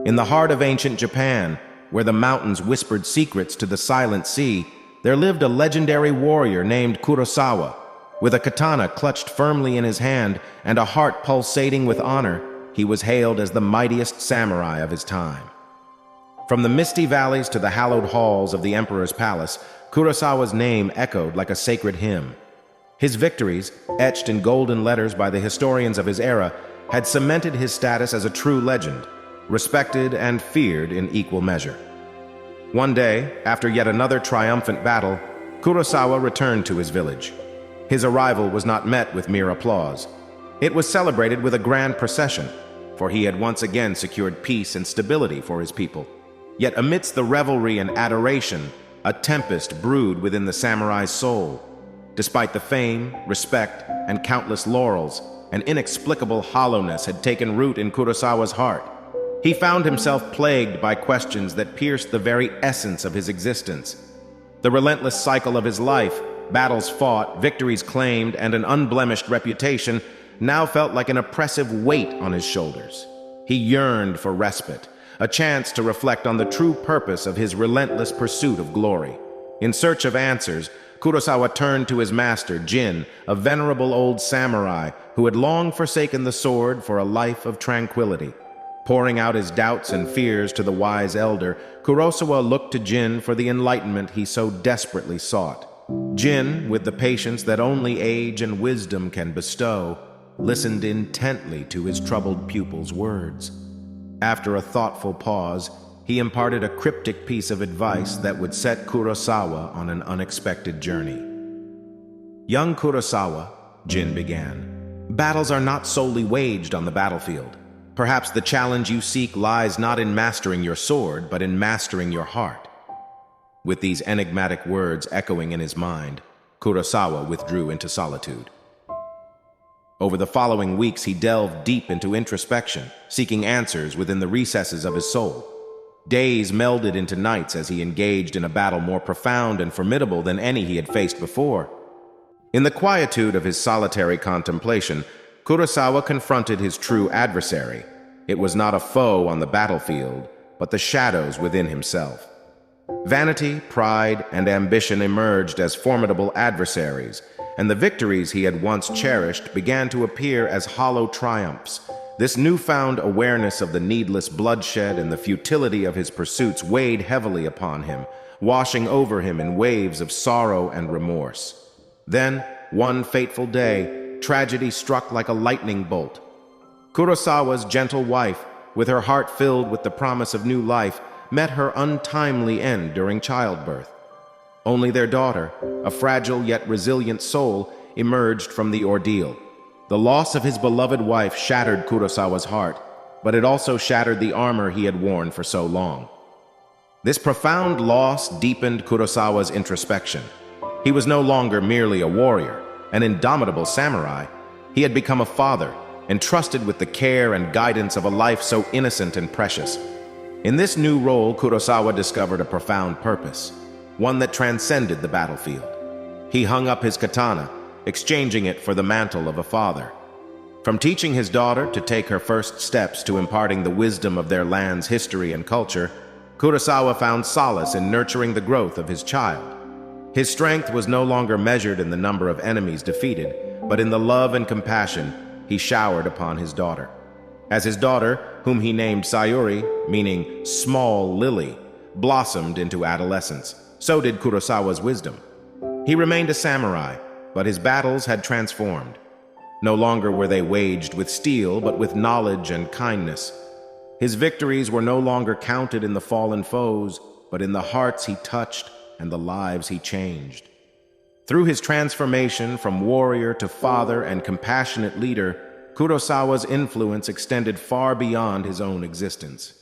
In the heart of ancient Japan, where the mountains whispered secrets to the silent sea, there lived a legendary warrior named Kurosawa. With a katana clutched firmly in his hand and a heart pulsating with honor, he was hailed as the mightiest samurai of his time. From the misty valleys to the hallowed halls of the emperor's palace, Kurosawa's name echoed like a sacred hymn. His victories, etched in golden letters by the historians of his era, had cemented his status as a true legend, respected and feared in equal measure. One day, after yet another triumphant battle, Kurosawa returned to his village. His arrival was not met with mere applause. It was celebrated with a grand procession, for he had once again secured peace and stability for his people. Yet amidst the revelry and adoration, a tempest brewed within the samurai's soul. Despite the fame, respect, and countless laurels, an inexplicable hollowness had taken root in Kurosawa's heart. He found himself plagued by questions that pierced the very essence of his existence. The relentless cycle of his life, battles fought, victories claimed, and an unblemished reputation now felt like an oppressive weight on his shoulders. He yearned for respite, a chance to reflect on the true purpose of his relentless pursuit of glory. In search of answers, Kurosawa turned to his master, Jin, a venerable old samurai who had long forsaken the sword for a life of tranquility. Pouring out his doubts and fears to the wise elder, Kurosawa looked to Jin for the enlightenment he so desperately sought. Jin, with the patience that only age and wisdom can bestow, listened intently to his troubled pupil's words. After a thoughtful pause, he imparted a cryptic piece of advice that would set Kurosawa on an unexpected journey. "Young Kurosawa," Jin began, "battles are not solely waged on the battlefield. Perhaps the challenge you seek lies not in mastering your sword, but in mastering your heart." With these enigmatic words echoing in his mind, Kurosawa withdrew into solitude. Over the following weeks, he delved deep into introspection, seeking answers within the recesses of his soul. Days melded into nights as he engaged in a battle more profound and formidable than any he had faced before. In the quietude of his solitary contemplation, Kurosawa confronted his true adversary. It was not a foe on the battlefield, but the shadows within himself. Vanity, pride, and ambition emerged as formidable adversaries, and the victories he had once cherished began to appear as hollow triumphs. This newfound awareness of the needless bloodshed and the futility of his pursuits weighed heavily upon him, washing over him in waves of sorrow and remorse. Then, one fateful day, tragedy struck like a lightning bolt. Kurosawa's gentle wife, with her heart filled with the promise of new life, met her untimely end during childbirth. Only their daughter, a fragile yet resilient soul, emerged from the ordeal. The loss of his beloved wife shattered Kurosawa's heart, but it also shattered the armor he had worn for so long. This profound loss deepened Kurosawa's introspection. He was no longer merely a warrior, an indomitable samurai. He had become a father, entrusted with the care and guidance of a life so innocent and precious. In this new role, Kurosawa discovered a profound purpose, one that transcended the battlefield. He hung up his katana, exchanging it for the mantle of a father. From teaching his daughter to take her first steps to imparting the wisdom of their land's history and culture, Kurosawa found solace in nurturing the growth of his child. His strength was no longer measured in the number of enemies defeated, but in the love and compassion he showered upon his daughter. As his daughter, whom he named Sayuri, meaning small lily, blossomed into adolescence, so did Kurosawa's wisdom. He remained a samurai, but his battles had transformed. No longer were they waged with steel, but with knowledge and kindness. His victories were no longer counted in the fallen foes, but in the hearts he touched and the lives he changed. Through his transformation from warrior to father and compassionate leader, Kurosawa's influence extended far beyond his own existence.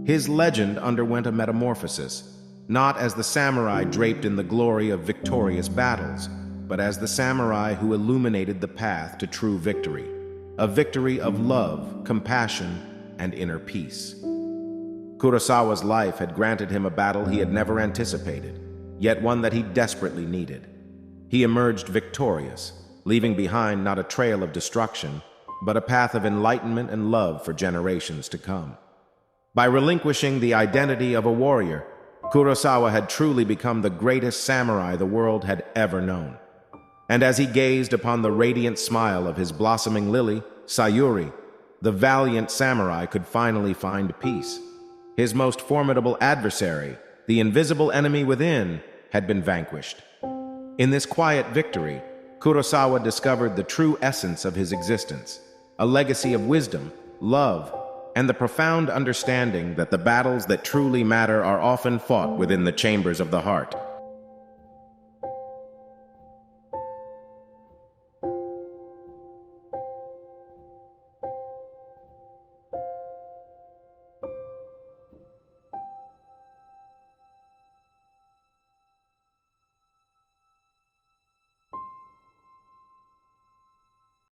His legend underwent a metamorphosis, not as the samurai draped in the glory of victorious battles, but as the samurai who illuminated the path to true victory, a victory of love, compassion, and inner peace. Kurosawa's life had granted him a battle he had never anticipated, yet one that he desperately needed. He emerged victorious, leaving behind not a trail of destruction, but a path of enlightenment and love for generations to come. By relinquishing the identity of a warrior, Kurosawa had truly become the greatest samurai the world had ever known. And as he gazed upon the radiant smile of his blossoming lily, Sayuri, the valiant samurai could finally find peace. His most formidable adversary, the invisible enemy within, had been vanquished. In this quiet victory, Kurosawa discovered the true essence of his existence, a legacy of wisdom, love, and the profound understanding that the battles that truly matter are often fought within the chambers of the heart.